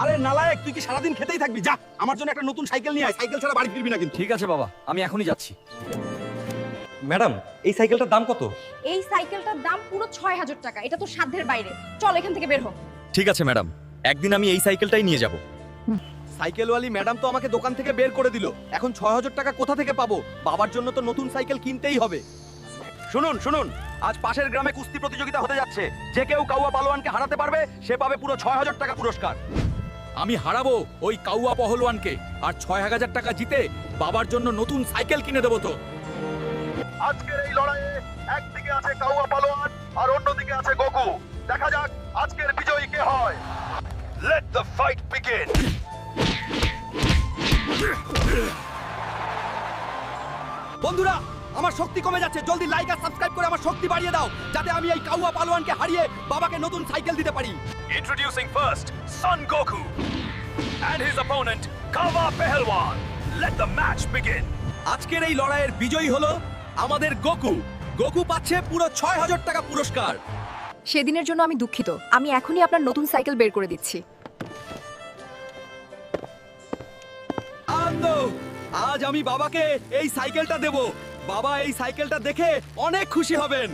আরে নালায়েক, তুই কি সারাদিন খেতেই থাকবি? যা আমার জন্য একটা নতুন সাইকেল নিয়ে আয়, সাইকেল ছাড়া বাড়ি ফিরবি না কিন্তু। ঠিক আছে বাবা, আমি এখনই যাচ্ছি। ম্যাডাম, এই সাইকেলটার দাম কত? এই সাইকেলটার দাম পুরো ৬,০০০ টাকা। এটা তো সাধ্যের বাইরে। চল এখান থেকে বের হ। ঠিক আছে ম্যাডাম, একদিন আমি এই সাইকেলটাই নিয়ে যাব। সাইকেলওয়ালি ম্যাডাম তো আমাকে দোকান থেকে বের করে দিল। এখন ৬,০০০ টাকা কোথা থেকে পাবো? বাবার জন্য তো নতুন সাইকেল কিনতেই হবে। শুনুন শুনুন, আজ পাশের গ্রামে কুস্তি প্রতিযোগিতা হতে যাচ্ছে। যে কেউ কাউয়া পালোয়ানকে হারাতে পারবে সে পাবে পুরো ৬,০০০ টাকা পুরস্কার। আমি হারাবো ওই কাউয়া পহলওয়ানকে, আর ৬,০০০ টাকা জিতে বাবার জন্য নতুন সাইকেল কিনে দেবো তো। আজকের এই লড়াইয়ে একদিকে আছে কাউয়া পালোয়ান আর অন্যদিকে আছে গোকু। দেখা যাক আজকের বিজয়ী কে হয়। Let the fight begin. বন্ধুরা, আমার শক্তি কমে যাচ্ছে। জলদি লাইক আর সাবস্ক্রাইব করে আমার শক্তি বাড়িয়ে দাও, যাতে আমি এই কাউয়া পালোয়ানকে হারিয়ে বাবাকে নতুন সাইকেল দিতে পারি। Introducing first Son Goku and his opponent Kawa Pehlwan. Let the match begin. আজকের এই লড়াইয়ের বিজয়ী হলো আমাদের গোকু। গোকু পাচ্ছে পুরো ৬,০০০ টাকা পুরস্কার। সেদিনের জন্য আমি দুঃখিত। আমি এখনই আপনার নতুন সাইকেল বের করে দিচ্ছি। আনন্দ! আজ আমি বাবাকে এই সাইকেলটা দেব। বাবা এই সাইকেলটা দেখে অনেক খুশি হবেন।